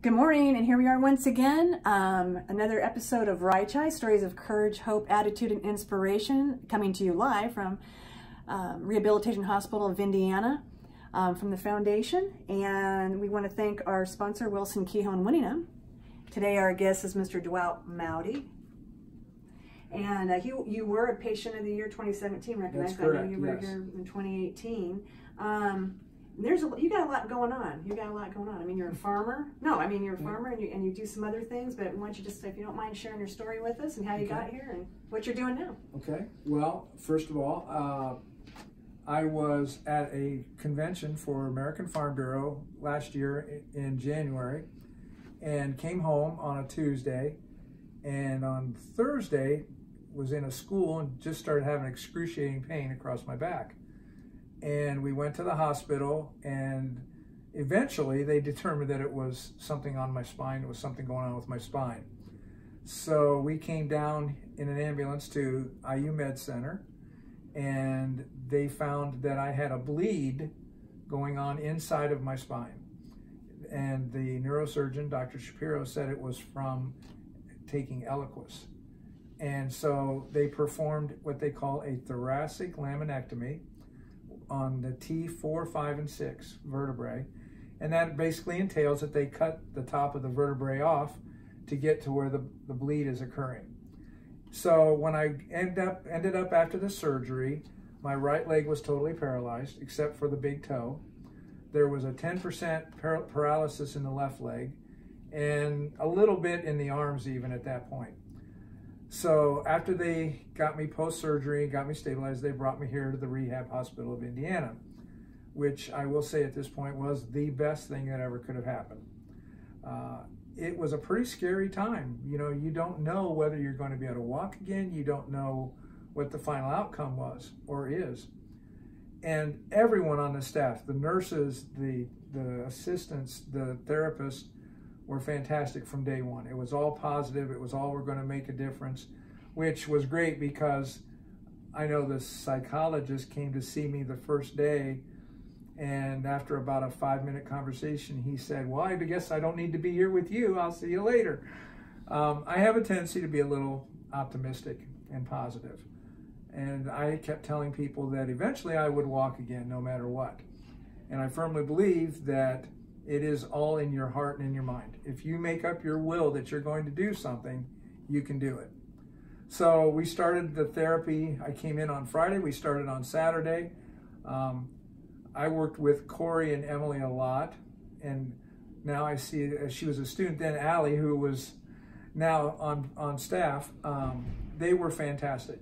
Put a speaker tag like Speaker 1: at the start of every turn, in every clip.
Speaker 1: Good morning, and here we are once again. Another episode of RHI, Stories of Courage, Hope, Attitude, and Inspiration, coming to you live from Rehabilitation Hospital of Indiana, from the Foundation. And we want to thank our sponsor, Wilson Keyhone Winningham. Today our guest is Mr. Dwight Moudy. And you were a Patient of the Year 2017 recognized.
Speaker 2: That's correct,
Speaker 1: I know you were here in 2018. You got a lot going on. I mean, you're a farmer. No, I mean, you're a farmer and you do some other things, but why don't you just, if you don't mind, sharing your story with us and how you got here and what you're doing now.
Speaker 2: Okay. Well, first of all, I was at a convention for American Farm Bureau last year in January and came home on a Tuesday, and on Thursday was in a school and just started having excruciating pain across my back. And we went to the hospital, and eventually they determined that it was something on my spine. It was something going on with my spine. So we came down in an ambulance to IU Med Center, and they found that I had a bleed going on inside of my spine. And the neurosurgeon, Dr. Shapiro, said it was from taking Eliquis. And so they performed what they call a thoracic laminectomy on the T4, 5, and 6 vertebrae. And that basically entails that they cut the top of the vertebrae off to get to where the bleed is occurring. So when I ended up after the surgery, my right leg was totally paralyzed except for the big toe. There was a 10% paralysis in the left leg and a little bit in the arms even at that point. So after they got me post-surgery, got me stabilized, they brought me here to the Rehab Hospital of Indiana, which I will say at this point was the best thing that ever could have happened. It was a pretty scary time. You know, you don't know whether you're going to be able to walk again. You don't know what the final outcome was or is. And everyone on the staff, the nurses, the assistants, the therapists, were fantastic from day one. It was all positive. It was all, we're going to make a difference, which was great because I know the psychologist came to see me the first day, and after about a 5-minute conversation, he said, well, I guess I don't need to be here with you. I'll see you later. I have a tendency to be a little optimistic and positive. And I kept telling people that eventually I would walk again, no matter what. And I firmly believe that it is all in your heart and in your mind. If you make up your will that you're going to do something, you can do it. So we started the therapy. I came in on Friday. We started on Saturday. I worked with Corey and Emily a lot. And now I see, she was a student then, Allie, who was now on staff. They were fantastic.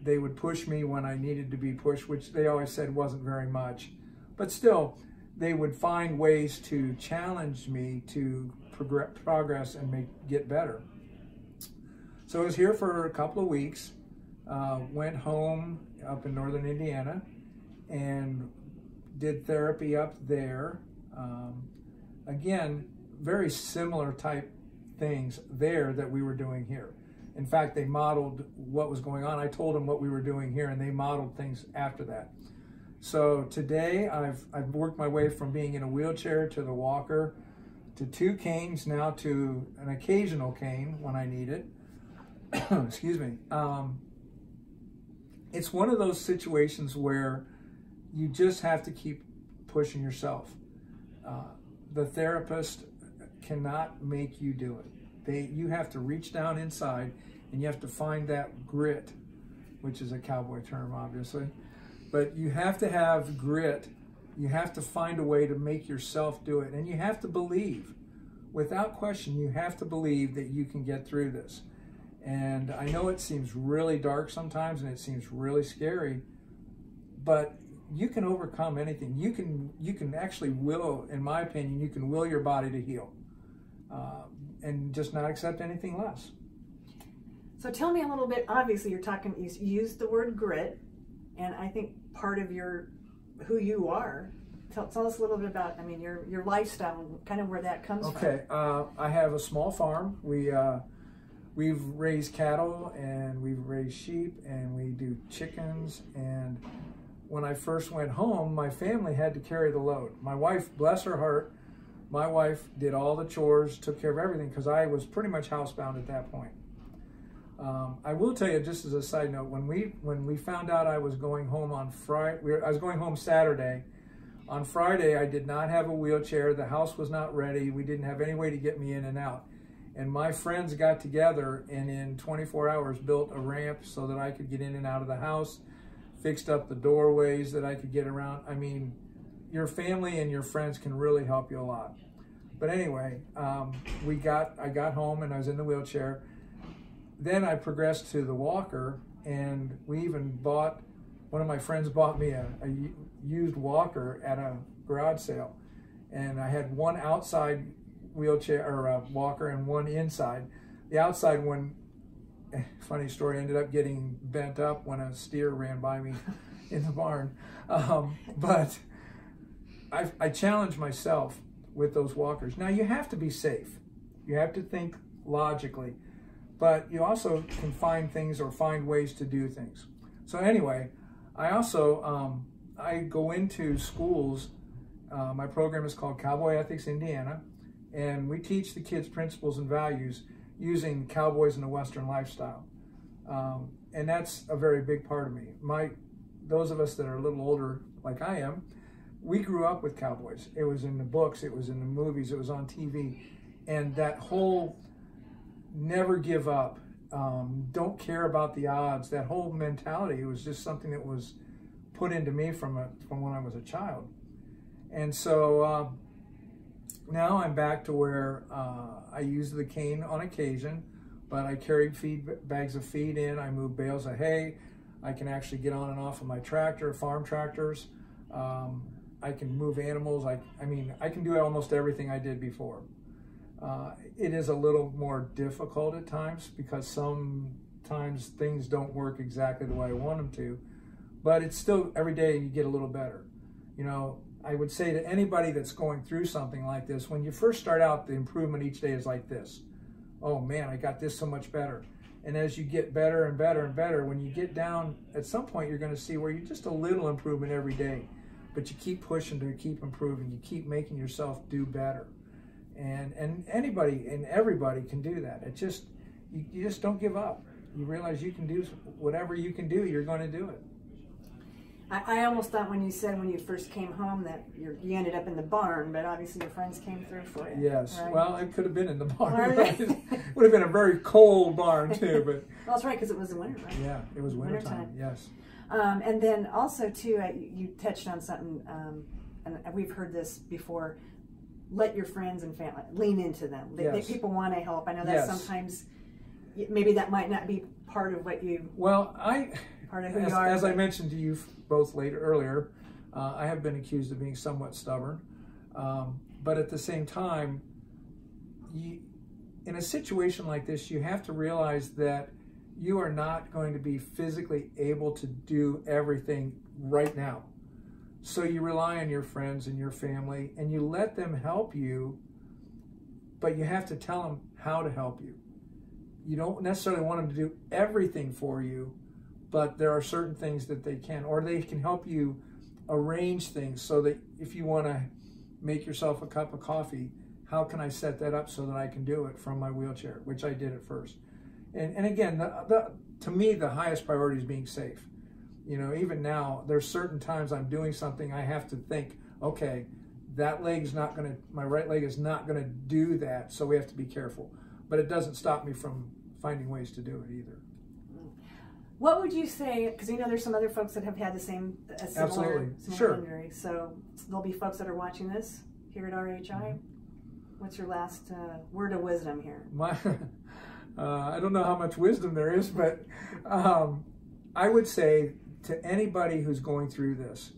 Speaker 2: They would push me when I needed to be pushed, which they always said wasn't very much. But still, they would find ways to challenge me to progress and get better. So I was here for a couple of weeks, went home up in northern Indiana and did therapy up there. Again, very similar type things there that we were doing here. In fact, they modeled what was going on. I told them what we were doing here, and they modeled things after that. So today I've worked my way from being in a wheelchair to the walker to 2 canes, now to an occasional cane when I need it. Excuse me. It's one of those situations where you just have to keep pushing yourself. The therapist cannot make you do it. You have to reach down inside and you have to find that grit, which is a cowboy term, obviously. But you have to have grit. You have to find a way to make yourself do it. And you have to believe. Without question, you have to believe that you can get through this. And I know it seems really dark sometimes and it seems really scary, but you can overcome anything. You can actually will, in my opinion, you can will your body to heal and just not accept anything less.
Speaker 1: So tell me a little bit, obviously you used the word grit, and I think part of who you are. Tell us a little bit about, I mean, your lifestyle and kind of where that comes from.
Speaker 2: Okay, I have a small farm. We've raised cattle and we've raised sheep and we do chickens. And when I first went home, my family had to carry the load. My wife, bless her heart, My wife did all the chores, took care of everything, because I was pretty much housebound at that point. I will tell you, just as a side note, when we found out I was going home on Friday, I was going home Saturday. On Friday, I did not have a wheelchair. The house was not ready. We didn't have any way to get me in and out. And my friends got together and in 24 hours built a ramp so that I could get in and out of the house, fixed up the doorways that I could get around. I mean, your family and your friends can really help you a lot. But anyway, I got home and I was in the wheelchair. Then I progressed to the walker, and we even bought, one of my friends bought me a used walker at a garage sale. And I had one outside wheelchair or walker and one inside. The outside one, funny story, ended up getting bent up when a steer ran by me in the barn. But I challenged myself with those walkers. Now, you have to be safe. You have to think logically, but you also can find things or find ways to do things. So anyway, I also, I go into schools. My program is called Cowboy Ethics Indiana, and we teach the kids principles and values using cowboys in the Western lifestyle. And that's a very big part of me. Those of us that are a little older, like I am, we grew up with cowboys. It was in the books, it was in the movies, it was on TV. And that whole never give up, don't care about the odds, that whole mentality, it was just something that was put into me from when I was a child. And so now I'm back to where I use the cane on occasion, but I carry bags of feed in, I move bales of hay, I can actually get on and off of my tractor, farm tractors. I can move animals. I mean, I can do almost everything I did before. It is a little more difficult at times because sometimes things don't work exactly the way I want them to, but it's still, every day you get a little better. You know, I would say to anybody that's going through something like this, when you first start out, the improvement each day is like this. Oh man, I got this so much better. And as you get better and better and better, when you get down, at some point you're going to see where you're just a little improvement every day. But you keep pushing to keep improving. You keep making yourself do better. And anybody and everybody can do that. It just, you just don't give up. You realize you can do whatever you can do, you're going to do it.
Speaker 1: I almost thought when you said when you first came home that you ended up in the barn, but obviously your friends came through for you.
Speaker 2: Yes.
Speaker 1: Right?
Speaker 2: Well, it could have been in the barn. Right? It would have been a very cold barn too. But
Speaker 1: well, that's right, because it was the winter, right?
Speaker 2: Yeah, it was wintertime. Yes.
Speaker 1: And then also too, you touched on something, and we've heard this before. Let your friends and family lean into them.
Speaker 2: Yes.
Speaker 1: People want to help. I know that sometimes maybe that might not be part of what you.
Speaker 2: Well,
Speaker 1: part of who you are.
Speaker 2: As I mentioned to you both earlier, I have been accused of being somewhat stubborn, but at the same time, in a situation like this, you have to realize that you are not going to be physically able to do everything right now. So you rely on your friends and your family, and you let them help you, but you have to tell them how to help you. You don't necessarily want them to do everything for you, but there are certain things that they can, or they can help you arrange things so that if you want to make yourself a cup of coffee, how can I set that up so that I can do it from my wheelchair, which I did at first. And again, to me, the highest priority is being safe. You know, even now, there's certain times I'm doing something, I have to think, okay, that leg's not going to, my right leg is not going to do that, so we have to be careful. But it doesn't stop me from finding ways to do it either.
Speaker 1: What would you say, because you know there's some other folks that have had the same, similar injury, so there'll be folks that are watching this here at RHI. Mm-hmm. What's your last word of wisdom here?
Speaker 2: I don't know how much wisdom there is, but I would say to anybody who's going through this,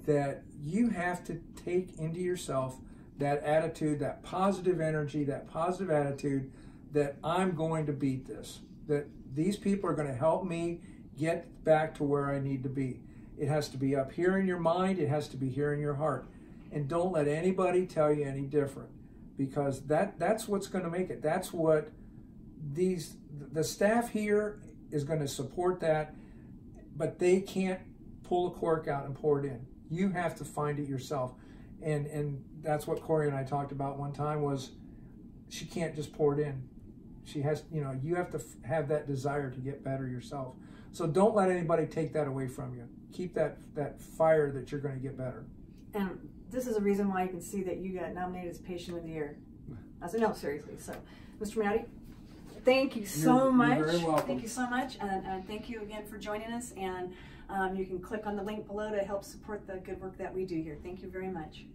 Speaker 2: that you have to take into yourself that attitude, that positive energy, that positive attitude, that I'm going to beat this, that these people are going to help me get back to where I need to be. It has to be up here in your mind, it has to be here in your heart. And don't let anybody tell you any different, because that's what's going to make it. That's what the staff here is going to support that, but they can't pull a cork out and pour it in. You have to find it yourself. And that's what Corey and I talked about one time, was she can't just pour it in. She has, you know, you have to have that desire to get better yourself. So don't let anybody take that away from you. Keep that fire that you're going to get better.
Speaker 1: And this is a reason why you can see that you got nominated as Patient of the Year. I said, no, seriously. So, Mr. Moudy, thank you so much.
Speaker 2: You're very welcome.
Speaker 1: Thank you so much. And thank you again for joining us. And you can click on the link below to help support the good work that we do here. Thank you very much.